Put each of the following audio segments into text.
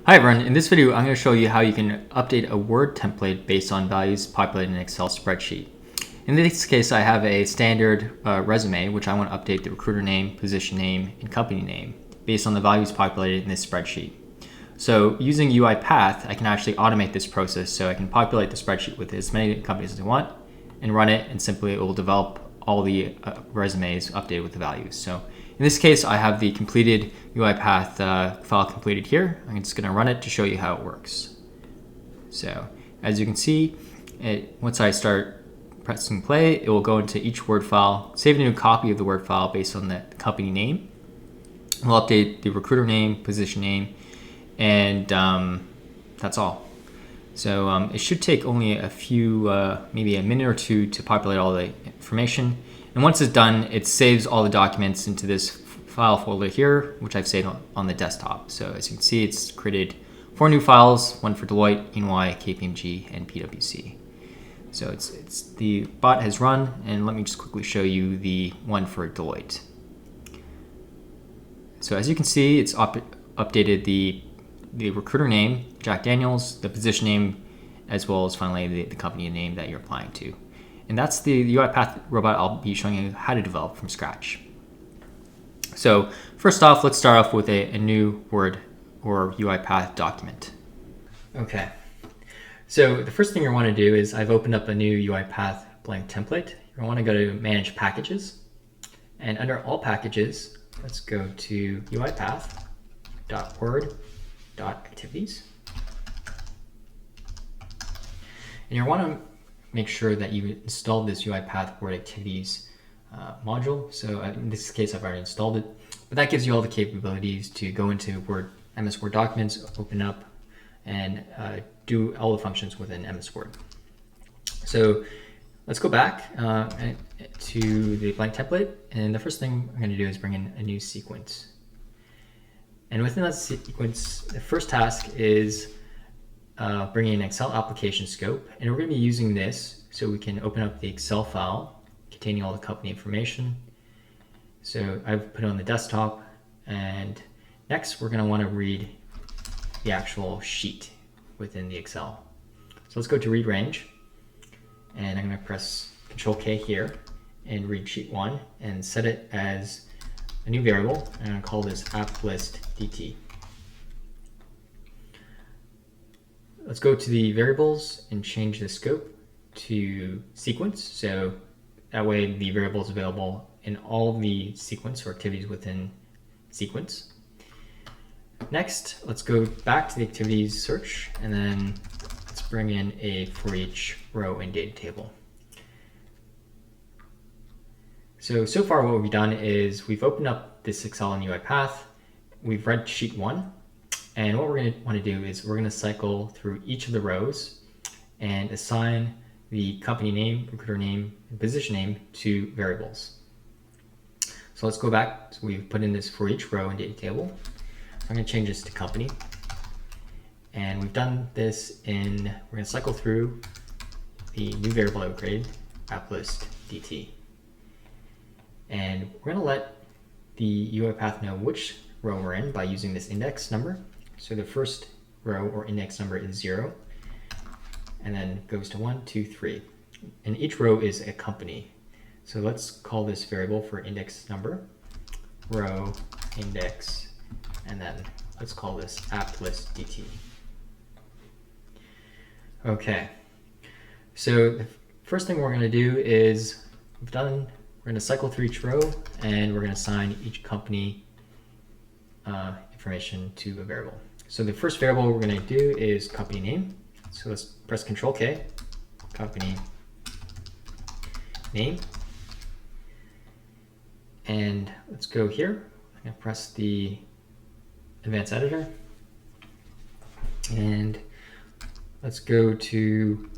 Hi everyone, in this video I'm going to show you how you can update a Word template based on values populated in an Excel spreadsheet. In this case I have a standard resume which I want to update the recruiter name, position name, and company name based on the values populated in this spreadsheet. So using UiPath I can actually automate this process, so I can populate the spreadsheet with as many companies as I want and run it, and simply it will develop all the resumes updated with the values. So in this case, I have the completed UiPath file completed here. I'm just going to run it to show you how it works. So as you can see, once I start pressing play, it will go into each Word file, save a new copy of the Word file based on the company name. We'll update the recruiter name, position name, and that's all. So it should take only a few, maybe a minute or two to populate all the information. And once it's done, it saves all the documents into this file folder here, which I've saved on the desktop. So as you can see, it's created 4 new files, one for Deloitte, EY, KPMG, and PwC. So it's the bot has run, and let me just quickly show you the one for Deloitte. So as you can see, it's updated the recruiter name, Jack Daniels, the position name, as well as finally the company name that you're applying to. And that's the UiPath robot I'll be showing you how to develop from scratch. So first off, let's start off with a new Word or UiPath document. Okay, so the first thing you want to do is I've opened up a new UiPath blank template. You want to go to Manage Packages, and under All Packages, let's go to UiPath.Word.Activities. And you want to make sure that you installed this UiPath Word Activities module. So in this case, I've already installed it, but that gives you all the capabilities to go into MS Word documents, open up, and do all the functions within MS Word. So let's go back to the blank template, and the first thing I'm going to do is bring in a new sequence. And within that sequence, the first task is bringing an Excel application scope, and we're going to be using this so we can open up the Excel file containing all the company information. So I've put it on the desktop, and next we're going to want to read the actual sheet within the Excel. So let's go to Read Range, and I'm going to press Control K here and read sheet 1 and set it as a new variable. I'm going to call this app_list_dt. Let's go to the variables and change the scope to sequence, so that way the variable is available in all the sequence or activities within sequence. Next, let's go back to the activities search, and then let's bring in a for each row in data table. So far what we've done is we've opened up this Excel in UiPath, we've read sheet 1, and what we're going to want to do is we're going to cycle through each of the rows and assign the company name, recruiter name, and position name to variables. So let's go back. So we've put in this for each row in data table. I'm going to change this to company. And we've done this we're going to cycle through the new variable that we created, app_list_dt. And we're going to let the UiPath know which row we're in by using this index number. So the first row or index number is 0, and then goes to 1, 2, 3. And each row is a company. So let's call this variable for index number, row index, and then let's call this app_list_dt. Okay, so the first thing we're going to do is we're going to cycle through each row, and we're going to assign each company information to a variable. So the first variable we're going to do is company name. So let's press Control K, company name, and let's go here. I'm going to press the Advanced Editor, and let's go to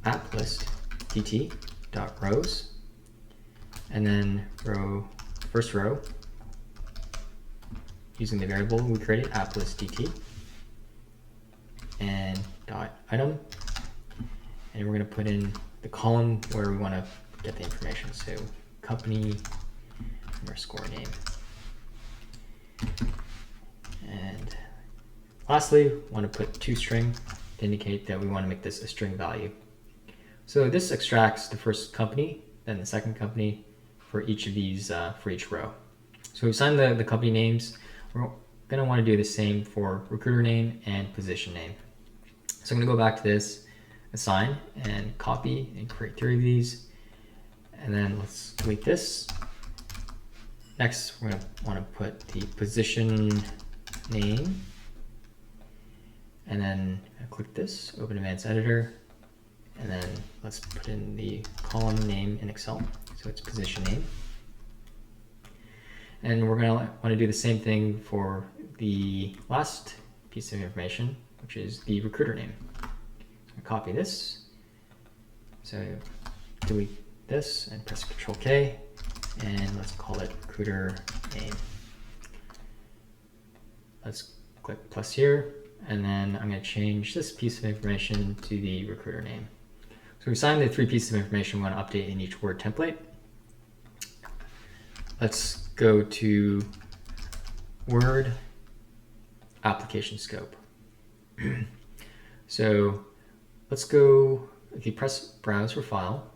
app_list_dt.rows, and then first row, using the variable we created, app_list_dt, and .item, and we're going to put in the column where we want to get the information, so company _name. And lastly, we want to put toString to indicate that we want to make this a string value. So this extracts the first company, then the second company for each of these, for each row. So we've assigned the company names. We're going to want to do the same for recruiter name and position name. So I'm going to go back to this, assign, and copy and create 3 of these. And then let's delete this. Next, we're going to want to put the position name. And then click this, open Advanced Editor. And then let's put in the column name in Excel. So it's position name. And we're going to want to do the same thing for the last piece of information, which is the recruiter name. So copy this. So delete this and press Control K. And let's call it recruiter name. Let's click plus here. And then I'm going to change this piece of information to the recruiter name. So we assigned the 3 pieces of information we want to update in each Word template. Let's go to Word Application Scope. So let's go, if you press Browse for File,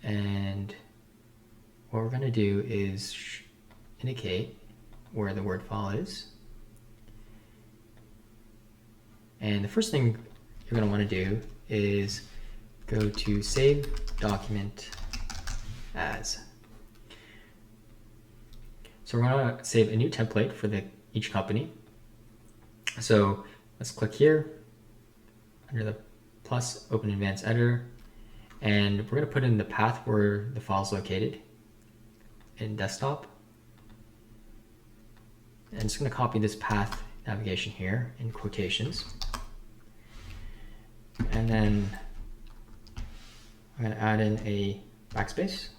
and what we're going to do is indicate where the Word file is. And the first thing you're going to want to do is go to Save Document As. So we're going to save a new template for each company. So let's click here under the plus, open Advanced Editor, and we're going to put in the path where the file is located in desktop. And I'm just going to copy this path navigation here in quotations. And then I'm going to add in a backspace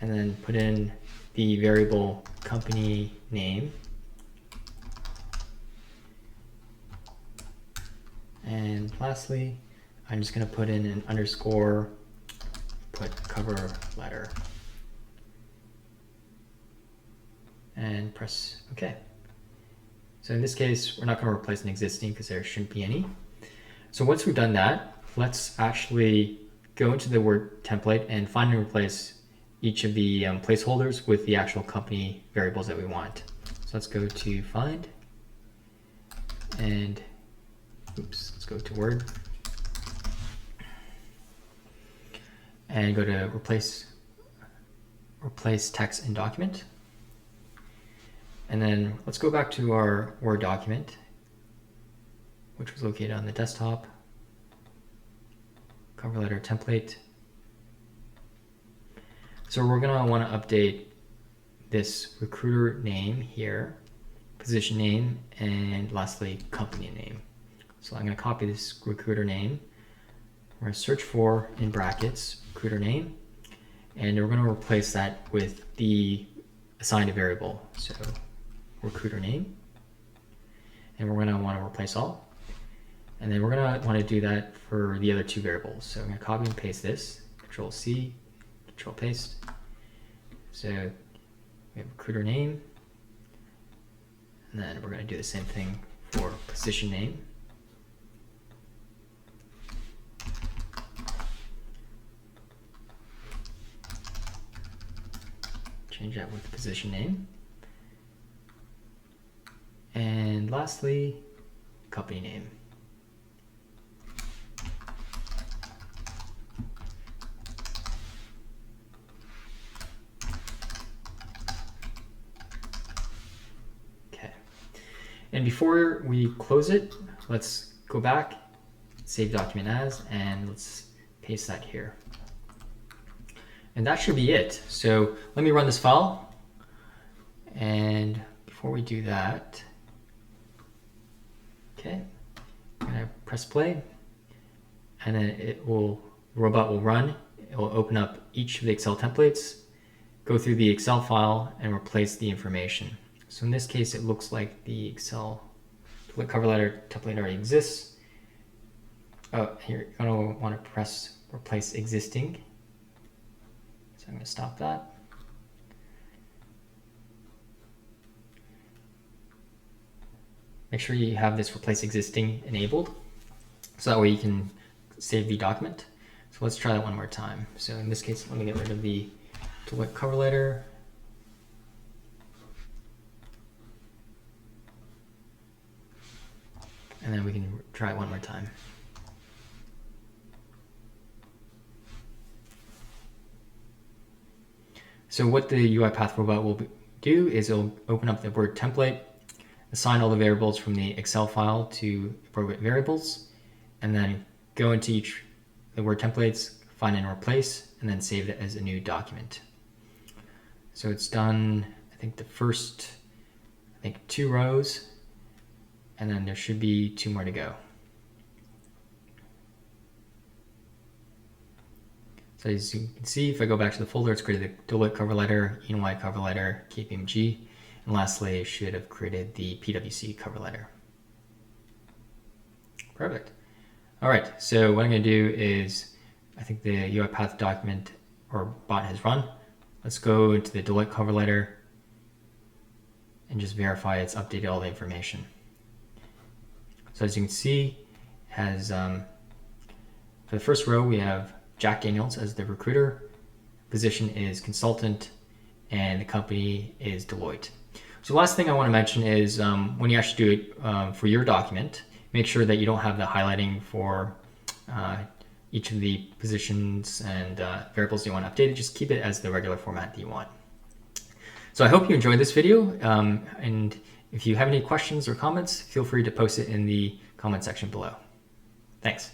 and then put in the variable company name. And lastly, I'm just going to put in an underscore, put cover letter, and press OK. So in this case, we're not going to replace an existing because there shouldn't be any. So once we've done that, let's actually go into the Word template and find and replace each of the placeholders with the actual company variables that we want. So let's go to Find, and let's go to Word, and go to Replace Text in Document. And then let's go back to our Word document, which was located on the desktop, cover letter template. So we're going to want to update this recruiter name here, position name, and lastly, company name. So I'm going to copy this recruiter name. We're going to search for, in brackets, recruiter name, and we're going to replace that with the assigned variable. So recruiter name, and we're going to want to replace all. And then we're going to want to do that for the other 2 variables. So I'm going to copy and paste this, Control C, Control paste. So we have recruiter name, and then we're going to do the same thing for position name. Change that with position name. And lastly, company name. Okay. And before we close it, let's go back, save document as, and let's paste that here. And that should be it. So let me run this file. And before we do that, okay, I'm gonna press play, and then the robot will run. It will open up each of the Excel templates, go through the Excel file, and replace the information. So in this case, it looks like the Excel cover letter template already exists. Oh, here, you're gonna want to press replace existing. So I'm gonna stop that. make sure you have this replace existing enabled, so that way you can save the document. So let's try that one more time. So in this case, let me get rid of the Deloitte cover letter. And then we can try it one more time. So what the UiPath robot will do is it'll open up the Word template, assign all the variables from the Excel file to appropriate variables, and then go into the Word templates, find and replace, and then save it as a new document. So it's done, I think the first, 2 rows, and then there should be 2 more to go. So as you can see, if I go back to the folder, it's created the Deloitte cover letter, EY cover letter, KPMG, and lastly, it should have created the PwC cover letter. Perfect. All right, so what I'm going to do is, I think the UiPath document or bot has run. Let's go into the Deloitte cover letter and just verify it's updated all the information. So as you can see, has for the first row we have Jack Daniels as the recruiter, position is consultant, and the company is Deloitte. So the last thing I want to mention is when you actually do it for your document, make sure that you don't have the highlighting for each of the positions and variables you want updated. Just keep it as the regular format that you want. So I hope you enjoyed this video, and if you have any questions or comments, feel free to post it in the comment section below. Thanks.